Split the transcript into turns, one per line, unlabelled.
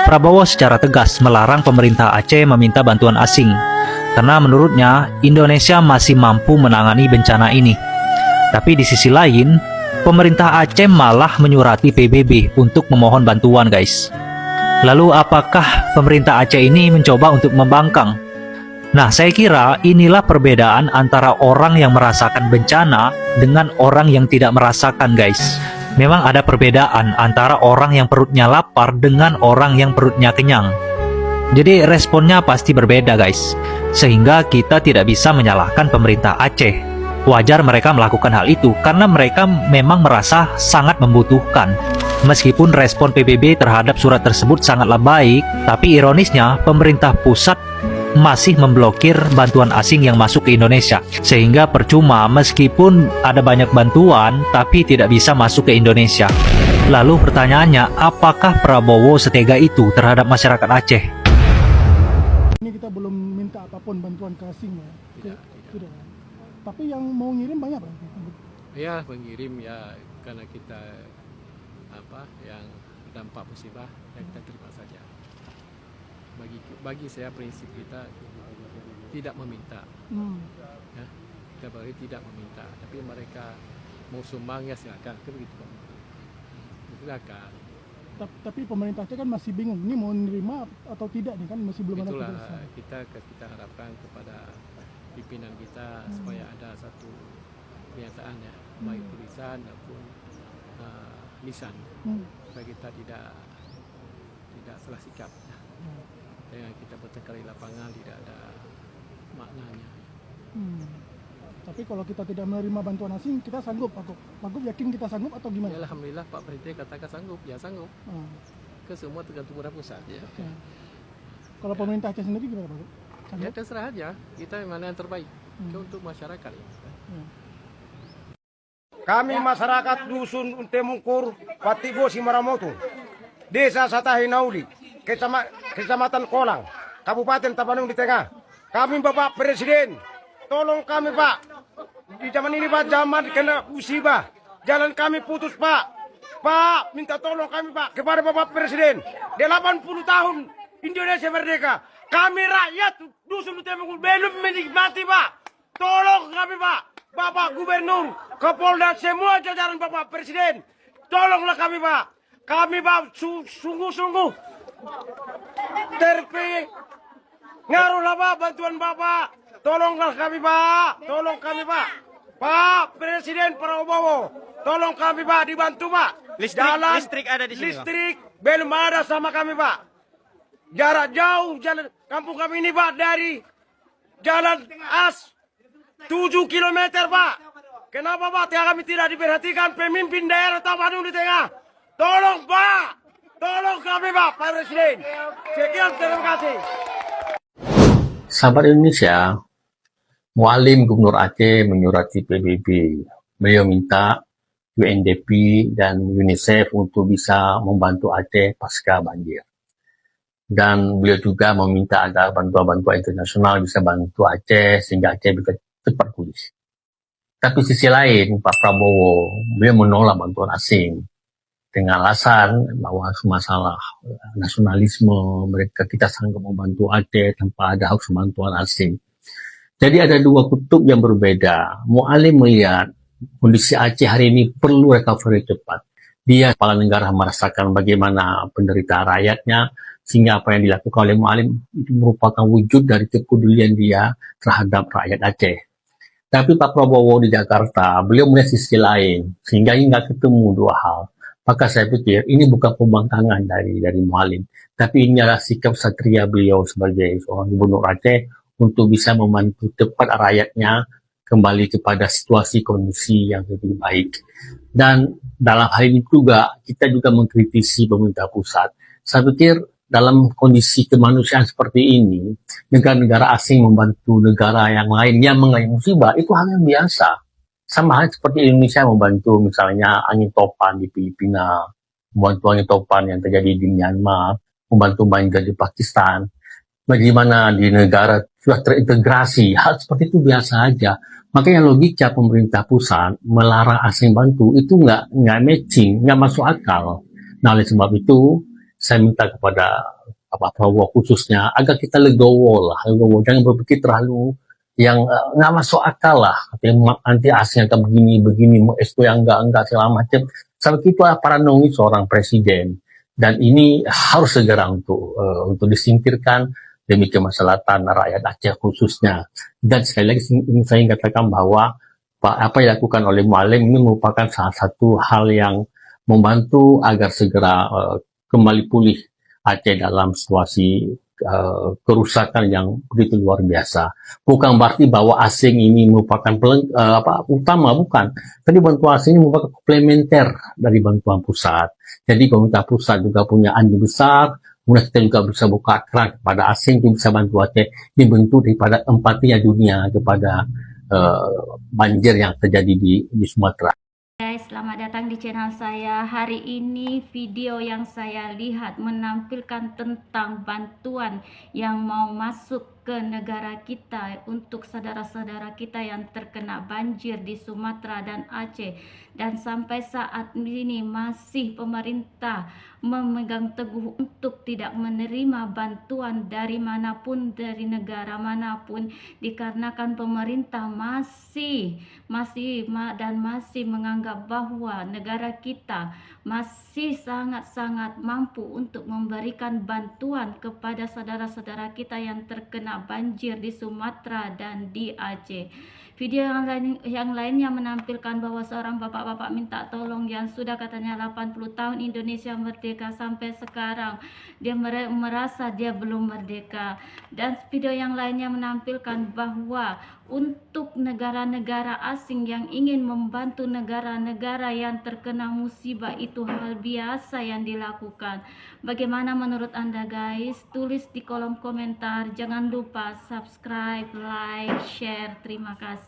Prabowo secara tegas melarang pemerintah Aceh meminta bantuan asing, karena menurutnya Indonesia masih mampu menangani bencana ini. Tapi di sisi lain, pemerintah Aceh malah menyurati PBB untuk memohon bantuan, guys. Lalu apakah pemerintah Aceh ini mencoba untuk membangkang? Nah, saya kira inilah perbedaan antara orang yang merasakan bencana dengan orang yang tidak merasakan, guys. Memang ada perbedaan antara orang yang perutnya lapar dengan orang yang perutnya kenyang. Jadi responnya pasti berbeda, guys. Sehingga kita tidak bisa menyalahkan pemerintah Aceh. Wajar mereka melakukan hal itu karena mereka memang merasa sangat membutuhkan. Meskipun respon PBB terhadap surat tersebut sangatlah baik, tapi ironisnya pemerintah pusat masih memblokir bantuan asing yang masuk ke Indonesia. Sehingga percuma meskipun ada banyak bantuan, tapi tidak bisa masuk ke Indonesia. Lalu pertanyaannya, apakah Prabowo setega itu terhadap masyarakat Aceh?
Ini kita belum minta apapun bantuan ke asing ya. Tidak. Tapi yang mau ngirim banyak Pak?
Ya, mengirim ya karena kita yang dampak musibah yang kita terima saja. Bagi saya prinsip kita tidak meminta. Ya, kita bagi tidak meminta, tapi mereka mau sumbang ya silakan, begitu Pak. Silakan.
Tapi pemerintah Aceh kan masih bingung, ini mau nerima atau tidak nih kan masih belum ada
Itulah
keputusan.
kita harapkan kepada pimpinan kita supaya ada satu pernyataan ya, baik tulisan maupun lisan, supaya kita tidak salah sikap. Dengan kita bertengkar di lapangan tidak ada maknanya.
Tapi kalau kita tidak menerima bantuan asing, kita sanggup, Pak Gup yakin kita sanggup atau gimana?
Ya, alhamdulillah Pak Presiden katakan sanggup, ya sanggup. Ke semua tergantung pada pusat ya.
Kalau pemerintah Aceh sendiri gimana Pak Gup?
Ya terserah aja, kita mana yang terbaik untuk masyarakat.
Kami masyarakat Dusun Untemungkur, Patibo, Simaramoto, Desa Satahinauli, Kecamatan Kolang, Kabupaten Tapanuli Tengah. Kami Bapak Presiden, tolong kami Pak. Di zaman ini Pak, zaman kena musibah. Jalan kami putus Pak. Pak, minta tolong kami Pak kepada Bapak Presiden. 80 tahun Indonesia merdeka. Kami rakyat Dusun Untemungkur belum menikmati Pak. Tolong kami Pak. Bapak Gubernur, Kapolda, semua jajaran Bapak Presiden. Tolonglah kami Pak. Kami Pak sungguh-sungguh ngaruhlah Pak bantuan Bapak. Tolonglah kami Pak. Tolong kami Pak. Pak Presiden Prabowo, tolong kami Pak, dibantu Pak.
Listrik ada di sini.
Listrik belum ada sama kami Pak. Jarak jauh jalan kampung kami ini Pak dari jalan as 7 km Pak. Kenapa Pak kami tidak diperhatikan pemimpin daerah Tapanuli Tengah? Tolong Pak. Tolong kami Pak Presiden. Sekian, terima kasih.
Sahabat Indonesia, Mualim Gubernur Aceh menyurati PBB. Beliau minta UNDP dan UNICEF untuk bisa membantu Aceh pasca banjir. Dan beliau juga meminta agar bantuan-bantuan internasional bisa bantu Aceh sehingga Aceh bisa cepat pulih. Tapi sisi lain, Pak Prabowo, beliau menolak bantuan asing dengan alasan bahwa masalah nasionalisme, kita sanggup membantu Aceh tanpa ada harus bantuan asing. Jadi ada dua kutub yang berbeda. Mualim melihat kondisi Aceh hari ini perlu recovery cepat. Dia kepala negara merasakan bagaimana penderitaan rakyatnya, sehingga apa yang dilakukan oleh Mualim itu merupakan wujud dari kepedulian dia terhadap rakyat Aceh. Tapi Pak Prabowo di Jakarta, beliau melihat sisi lain, sehingga nggak ketemu dua hal. Maka saya pikir ini bukan pembangkangan dari Mualim, tapi ini adalah sikap satria beliau sebagai seorang gubernur Aceh untuk bisa membantu cepat rakyatnya kembali kepada situasi kondisi yang lebih baik. Dan dalam hal ini juga kita juga mengkritisi pemerintah pusat. Saya pikir dalam kondisi kemanusiaan seperti ini, negara-negara asing membantu negara yang lain yang mengalami musibah itu hal yang biasa. Sama halnya seperti Indonesia membantu misalnya angin topan di Filipina, membantu angin topan yang terjadi di Myanmar, membantu banjir di Pakistan. Bagaimana di negara sudah terintegrasi, hal seperti itu biasa aja. Makanya logika pemerintah pusat melarang asing bantu itu nggak matching, nggak masuk akal. Nah oleh sebab itu saya minta kepada Prabowo khususnya agar kita legowo, jangan berpikir terlalu yang nggak masuk akal lah. Nanti asing akan begini mau expo yang enggak segala macam. Sampai itu paranoid seorang presiden, dan ini harus segera untuk disingkirkan demi kemaslahatan rakyat Aceh khususnya. Dan sekali lagi ingin saya katakan bahwa apa yang dilakukan oleh Mualim ini merupakan salah satu hal yang membantu agar segera kembali pulih Aceh dalam situasi kerusakan yang begitu luar biasa. Bukan berarti bahwa asing ini merupakan utama, bukan. Tapi bantuan asing ini merupakan komplementer dari bantuan pusat. Jadi pemerintah pusat juga punya andil besar. Kemudian kita juga bisa buka keran kepada asing yang bisa bantu Aceh. Ini bentuk daripada empatinya dunia kepada banjir yang terjadi di Sumatera.
Guys, selamat datang di channel saya. Hari ini video yang saya lihat menampilkan tentang bantuan yang mau masuk ke negara kita untuk saudara-saudara kita yang terkena banjir di Sumatera dan Aceh. Dan sampai saat ini masih pemerintah memegang teguh untuk tidak menerima bantuan dari manapun, dari negara manapun, dikarenakan pemerintah masih menganggap bahwa negara kita masih sangat-sangat mampu untuk memberikan bantuan kepada saudara-saudara kita yang terkena banjir di Sumatera dan di Aceh. Video yang lainnya menampilkan bahwa seorang bapak-bapak minta tolong yang sudah katanya 80 tahun Indonesia merdeka, sampai sekarang dia merasa dia belum merdeka. Dan video yang lainnya menampilkan bahwa untuk negara-negara asing yang ingin membantu negara-negara yang terkena musibah itu hal biasa yang dilakukan. Bagaimana menurut Anda guys? Tulis di kolom komentar. Jangan lupa subscribe, like, share. Terima kasih.